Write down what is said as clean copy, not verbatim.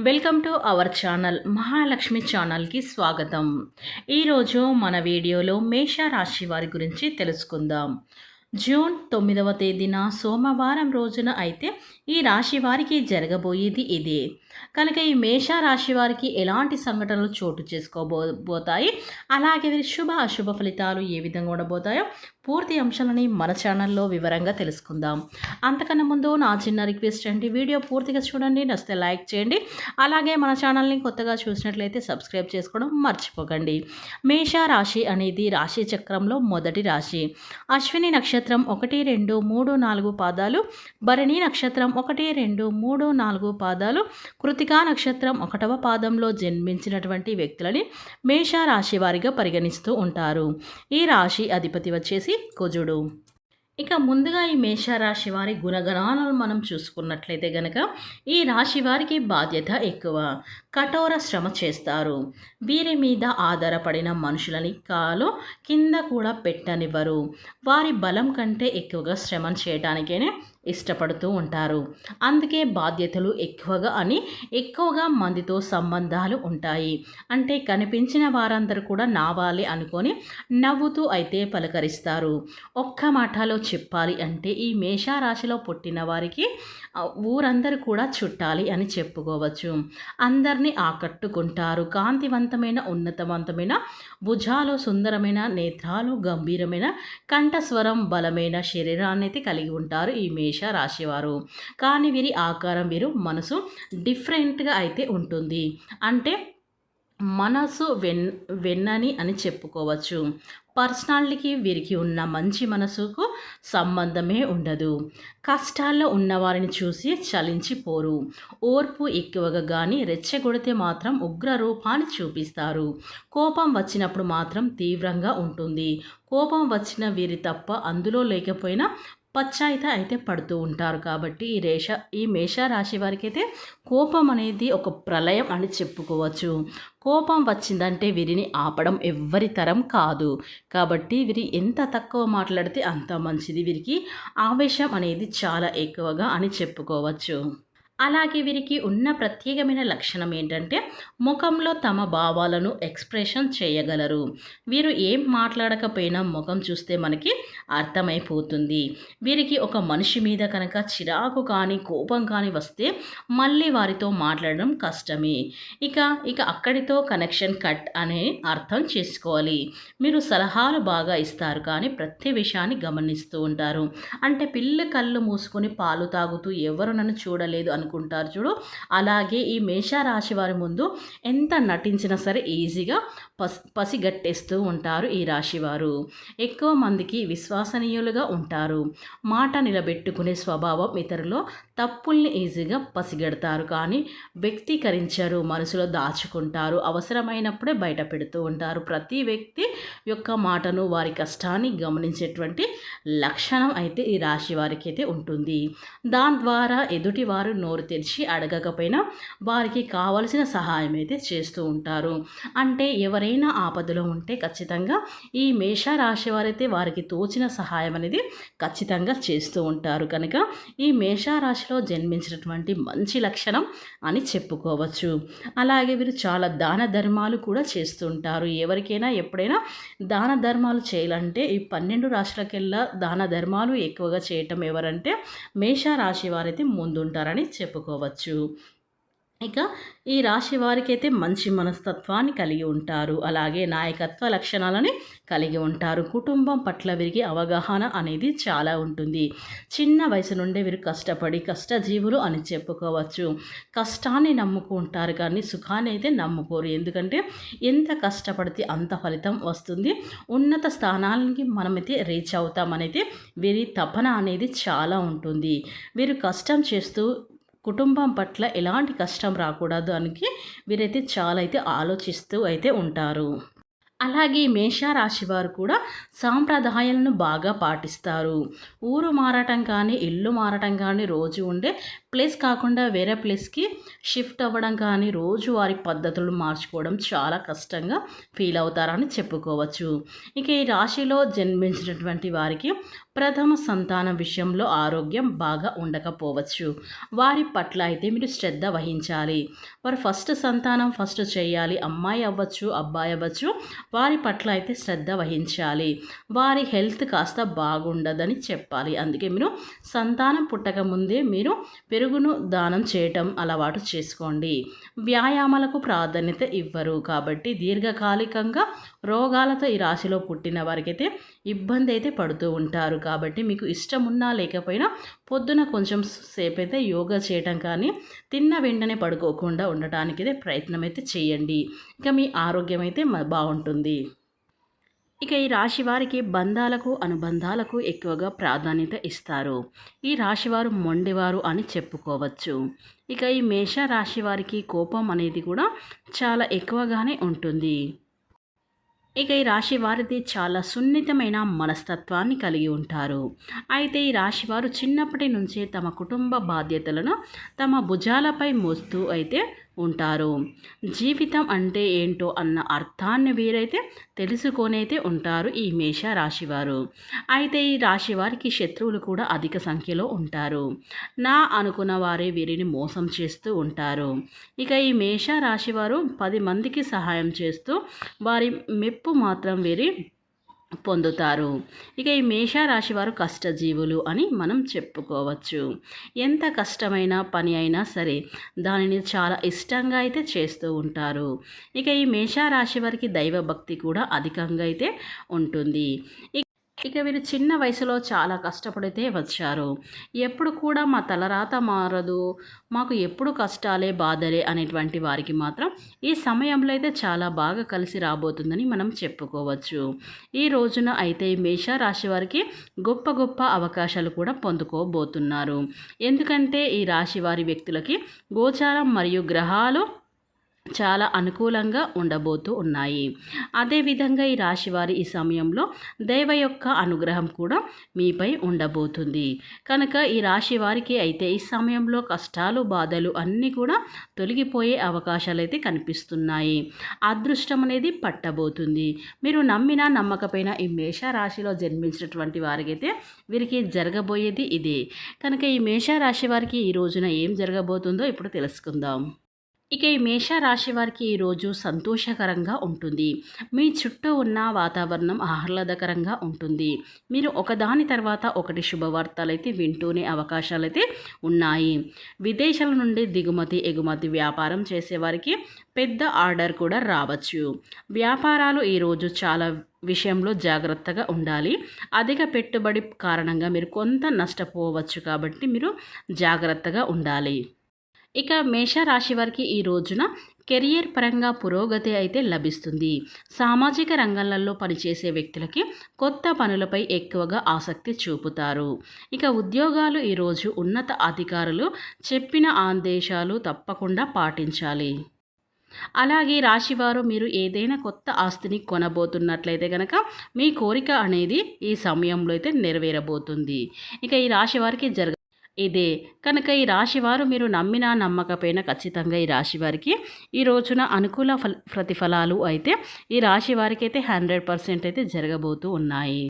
Welcome to our channel Mahalakshmi ఛానల్కి స్వాగతం. ఈరోజు మన వీడియోలో మేష రాశి వారి గురించి తెలుసుకుందాం. జూన్ 9వ తేదీన సోమవారం రోజున అయితే ఈ రాశి వారికి జరగబోయేది ఇదే. కనుక ఈ మేష రాశి వారికి ఎలాంటి సంఘటనలు చోటు చేసుకోబోతాయి, అలాగే వీరి శుభ అశుభ ఫలితాలు ఏ విధంగా ఉండబోతాయో పూర్తి అంశాలని మన ఛానల్లో వివరంగా తెలుసుకుందాం. అంతకన్నా ముందు నా చిన్న రిక్వెస్ట్ అండి, వీడియో పూర్తిగా చూడండి, నచ్చితే లైక్ చేయండి, అలాగే మన ఛానల్ని కొత్తగా చూసినట్లయితే సబ్స్క్రైబ్ చేసుకోవడం మర్చిపోకండి. మేష రాశి అనేది రాశి చక్రంలో మొదటి రాశి. అశ్విని నక్షత్రం 1, 2, 3, 4 పాదాలు, భరణి నక్షత్రం 1, 2, 3, 4 పాదాలు, కృతికా నక్షత్రం 1వ పాదంలో జన్మించినటువంటి వ్యక్తులని మేష రాశి వారిగా పరిగణిస్తూ ఉంటారు. ఈ రాశి అధిపతి వచ్చేసి కుజుడు. ఇక ముందుగా ఈ మేషరాశి వారి గుణగణాలను మనం చూసుకున్నట్లయితే గనక ఈ రాశి వారికి బాధ్యత ఎక్కువ, కఠోర శ్రమ చేస్తారు. వీరి మీద ఆధారపడిన మనుషులని కాలు కింద కూడా పెట్టనివ్వరు. వారి బలం కంటే ఎక్కువగా శ్రమ చేయడానికే ఇష్టపడుతూ ఉంటారు. అందుకే బాధ్యతలు ఎక్కువగా మందితో సంబంధాలు ఉంటాయి. అంటే కనిపించిన వారందరూ కూడా నావాలి అనుకొని నవ్వుతూ అయితే పలకరిస్తారు. ఒక్క మాటలో చెప్పాలి అంటే ఈ మేషరాశిలో పుట్టిన వారికి ఊరందరూ కూడా చుట్టాలి అని చెప్పుకోవచ్చు. అందరినీ ఆకట్టుకుంటారు. కాంతివంతమైన ఉన్నతవంతమైన భుజాలు, సుందరమైన నేత్రాలు, గంభీరమైన కంఠస్వరం, బలమైన శరీరాన్ని అయితే కలిగి ఉంటారు ఈ మేష రాశివారు. కానీ వీరి ఆకారం, వీరు మనసు డిఫరెంట్గా అయితే ఉంటుంది. అంటే మనసు వెన్నని అని చెప్పుకోవచ్చు. పర్సనాలిటీకి వీరికి ఉన్న మంచి మనసుకు సంబంధమే ఉండదు. కష్టాల్లో ఉన్నవారిని చూసి చలించిపోరు. ఓర్పు ఎక్కువగా కానీ రెచ్చగొడితే మాత్రం ఉగ్ర రూపాన్ని చూపిస్తారు. కోపం వచ్చినప్పుడు మాత్రం తీవ్రంగా ఉంటుంది. కోపం వచ్చిన వీరి తప్ప అందులో లేకపోయినా పచ్చాయిత అయితే పడుతూ ఉంటారు. కాబట్టి ఈ మేష రాశి వారికి అయితే కోపం అనేది ఒక ప్రళయం అని చెప్పుకోవచ్చు. కోపం వచ్చిందంటే వీరిని ఆపడం ఎవ్వరి తరం కాదు. కాబట్టి వీరి ఎంత తక్కువ మాట్లాడితే అంత మంచిది. వీరికి ఆవేశం అనేది చాలా ఎక్కువగా అని చెప్పుకోవచ్చు. అలాగే వీరికి ఉన్న ప్రత్యేకమైన లక్షణం ఏంటంటే ముఖంలో తమ భావాలను ఎక్స్ప్రెషన్ చేయగలరు. వీరు ఏం మాట్లాడకపోయినా ముఖం చూస్తే మనకి అర్థమైపోతుంది. వీరికి ఒక మనిషి మీద కనుక చిరాకు కానీ కోపం కానీ వస్తే మళ్ళీ వారితో మాట్లాడడం కష్టమే. ఇక అక్కడితో కనెక్షన్ కట్ అనే అర్థం చేసుకోవాలి. మీరు సలహాలు బాగా ఇస్తారు కానీ ప్రతి విషయాన్ని గమనిస్తూ ఉంటారు. అంటే పిల్ల కళ్ళు మూసుకొని పాలు తాగుతూ ఎవరు నన్ను చూడలేదు అనుకుంటారు చూడు, అలాగే ఈ మేషరాశి వారి ముందు ఎంత నటించినా సరే ఈజీగా పసిగట్టేస్తూ ఉంటారు ఈ రాశివారు. ఎక్కువ మందికి విశ్వసనీయులుగా ఉంటారు. మాట నిలబెట్టుకునే స్వభావం, ఇతరులు తప్పుల్ని ఈజీగా పసిగడతారు కానీ వ్యక్తీకరించరు, మనసులో దాచుకుంటారు. అవసరమైనప్పుడే బయట పెడుతూ ఉంటారు. ప్రతి వ్యక్తి యొక్క మాటను, వారి కష్టాన్ని గమనించేటువంటి లక్షణం అయితే ఈ రాశి వారికి అయితే ఉంటుంది. దాని ద్వారా ఎదుటి వారు నోరు తెరిచి అడగకపోయినా వారికి కావలసిన సహాయం అయితే చేస్తూ ఉంటారు. అంటే ఎవరైనా ఆపదలో ఉంటే ఖచ్చితంగా ఈ మేష రాశి వారైతే వారికి తోచిన సహాయం అనేది ఖచ్చితంగా చేస్తూ ఉంటారు. కనుక ఈ మేష రాశిలో జన్మించినటువంటి మంచి లక్షణం అని చెప్పుకోవచ్చు. అలాగే వీరు చాలా దాన ధర్మాలు కూడా చేస్తుంటారు. ఎవరికైనా ఎప్పుడైనా దాన ధర్మాలు చేయాలంటే ఈ 12 రాశులకెల్లా దాన ధర్మాలు ఎక్కువగా చేయటం ఎవరంటే మేష రాశి వారైతే ముందుంటారని చెప్పుకోవచ్చు. ఇక ఈ రాశి వారికి అయితే మంచి మనస్తత్వాన్ని కలిగి ఉంటారు. అలాగే నాయకత్వ లక్షణాలని కలిగి ఉంటారు. కుటుంబం పట్ల వీరికి అవగాహన అనేది చాలా ఉంటుంది. చిన్న వయసు నుండే వీరు కష్టజీవులు అని చెప్పుకోవచ్చు. కష్టాన్ని నమ్ముకుంటారు కానీ సుఖాన్ని అయితే నమ్ముకోరు. ఎందుకంటే ఎంత కష్టపడితే అంత ఫలితం వస్తుంది. ఉన్నత స్థానాలకి మనమైతే రీచ్ అవుతామనైతే వీరి తపన అనేది చాలా ఉంటుంది. వీరు కష్టం చేస్తూ కుటుంబం పట్ల ఎలాంటి కష్టం రాకూడదు అని వీరైతే చాలా అయితే ఆలోచిస్తూ అయితే ఉంటారు. అలాగే మేష రాశి వారు కూడా సాంప్రదాయాలను బాగా పాటిస్తారు. ఊరు మారటం కానీ, ఇల్లు మారటం కానీ, రోజు ఉండే ప్లేస్ కాకుండా వేరే ప్లేస్కి షిఫ్ట్ అవ్వడం కానీ, రోజు వారి పద్ధతులు మార్చుకోవడం చాలా కష్టంగా ఫీల్ అవుతారని చెప్పుకోవచ్చు. ఇక ఈ రాశిలో జన్మించినటువంటి వారికి ప్రథమ సంతానం విషయంలో ఆరోగ్యం బాగా ఉండకపోవచ్చు. వారి పట్ల అయితే మీరు శ్రద్ధ వహించాలి. వారు ఫస్ట్ సంతానం ఫస్ట్ చేయాలి. అమ్మాయి అవ్వచ్చు, అబ్బాయి అవ్వచ్చు. వారి పట్ల అయితే శ్రద్ధ వహించాలి. వారి హెల్త్ కాస్త బాగుండదని చెప్పాలి. అందుకే మీరు సంతానం పుట్టక ముందే మీరు పెరుగును దానం చేయటం అలవాటు చేసుకోండి. వ్యాయామాలకు ప్రాధాన్యత ఇవ్వరు కాబట్టి దీర్ఘకాలికంగా రోగాలతో ఈ రాశిలో పుట్టిన వారికైతే ఇబ్బంది అయితే పడుతూ ఉంటారు. కాబట్టి మీకు ఇష్టం ఉన్నా లేకపోయినా పొద్దున కొంచెం సేపు అయితే యోగా చేయటం కానీ తిన్న వెంటనే పడుకోకుండా ఉండటానికి అయితే ప్రయత్నం అయితే చేయండి. ఇక మీ ఆరోగ్యం అయితే బాగుంటుంది. ఇక ఈ రాశి వారికి బంధాలకు అనుబంధాలకు ఎక్కువగా ప్రాధాన్యత ఇస్తారు. ఈ రాశివారు మొండివారు అని చెప్పుకోవచ్చు. ఇక ఈ మేష రాశి వారికి కోపం అనేది కూడా చాలా ఎక్కువగానే ఉంటుంది. ఇక ఈ రాశి వారిది చాలా సున్నితమైన మనస్తత్వాన్ని కలిగి ఉంటారు. అయితే ఈ రాశివారు చిన్నప్పటి నుంచే తమ కుటుంబ బాధ్యతలను తమ భుజాలపై మోస్తూ అయితే ఉంటారు. జీవితం అంటే ఏంటో అన్న అర్థాన్ని వీరైతే తెలుసుకొనైతే ఉంటారు ఈ మేష రాశివారు. అయితే ఈ రాశి వారికి శత్రువులు కూడా అధిక సంఖ్యలో ఉంటారు. నా అనుకున్న వారే వీరిని మోసం చేస్తూ ఉంటారు. ఇక ఈ మేష రాశివారు 10 మందికి సహాయం చేస్తూ వారి మెప్పు మాత్రం వీరి పొందుతారు. ఇక ఈ మేషరాశి వారు కష్టజీవులు అని మనం చెప్పుకోవచ్చు. ఎంత కష్టమైన పని అయినా సరే దానిని చాలా ఇష్టంగా అయితే చేస్తూ ఉంటారు. ఇక ఈ మేషరాశి వారికి దైవభక్తి కూడా అధికంగా అయితే ఉంటుంది. ఇక వీరు చిన్న వయసులో చాలా కష్టపడితే వచ్చారు. ఎప్పుడు కూడా మా తలరాత మారదు, మాకు ఎప్పుడు కష్టాలే బాధలే అనేటువంటి వారికి మాత్రం ఈ సమయంలో అయితే చాలా బాగా కలిసి రాబోతుందని మనం చెప్పుకోవచ్చు. ఈ రోజున అయితే మేషరాశి వారికి గొప్ప గొప్ప అవకాశాలు కూడా పొందుకోబోతున్నారు. ఎందుకంటే ఈ రాశి వారి వ్యక్తులకి గోచారం మరియు గ్రహాలు చాలా అనుకూలంగా ఉండబోతూ ఉన్నాయి. అదేవిధంగా ఈ రాశివారి ఈ సమయంలో దైవ యొక్క అనుగ్రహం కూడా మీపై ఉండబోతుంది. కనుక ఈ రాశి వారికి అయితే ఈ సమయంలో కష్టాలు బాధలు అన్నీ కూడా తొలగిపోయే అవకాశాలు అయితే కనిపిస్తున్నాయి. అదృష్టం అనేది పట్టబోతుంది. మీరు నమ్మినా నమ్మకపోయినా ఈ మేష రాశిలో జన్మించినటువంటి వారికైతే వీరికి జరగబోయేది ఇదే. కనుక ఈ మేష రాశి వారికి ఈ రోజున ఏం జరగబోతుందో ఇప్పుడు తెలుసుకుందాం. ఇక ఈ మేషరాశి వారికి ఈరోజు సంతోషకరంగా ఉంటుంది. మీ చుట్టూ ఉన్న వాతావరణం ఆహ్లాదకరంగా ఉంటుంది. మీరు ఒకదాని తర్వాత ఒకటి శుభవార్తలు అయితే వింటూనే అవకాశాలైతే ఉన్నాయి. విదేశాల నుండి దిగుమతి ఎగుమతి వ్యాపారం చేసేవారికి పెద్ద ఆర్డర్ కూడా రావచ్చు. వ్యాపారాలు ఈరోజు చాలా విషయంలో జాగ్రత్తగా ఉండాలి. అధిక పెట్టుబడి కారణంగా మీరు కొంత నష్టపోవచ్చు కాబట్టి మీరు జాగ్రత్తగా ఉండాలి. ఇక మేషరాశి వారికి ఈ రోజున కెరియర్ పరంగా పురోగతి అయితే లభిస్తుంది. సామాజిక రంగాలలో పనిచేసే వ్యక్తులకి కొత్త పనులపై ఎక్కువగా ఆసక్తి చూపుతారు. ఇక ఉద్యోగాలు ఈరోజు ఉన్నత అధికారులు చెప్పిన ఆదేశాలు తప్పకుండా పాటించాలి. అలాగే రాశివారు మీరు ఏదైనా కొత్త ఆస్తిని కొనబోతున్నట్లయితే కనుక మీ కోరిక అనేది ఈ సమయంలో అయితే నెరవేరబోతుంది. ఇక ఈ రాశి వారికి ఇదే కనుక ఈ రాశివారు మీరు నమ్మినా నమ్మకపోయినా ఖచ్చితంగా ఈ రాశివారికి ఈ రోజున అనుకూల ప్రతిఫలాలు అయితే ఈ రాశి వారికి అయితే 100% అయితే జరగబోతూ ఉన్నాయి.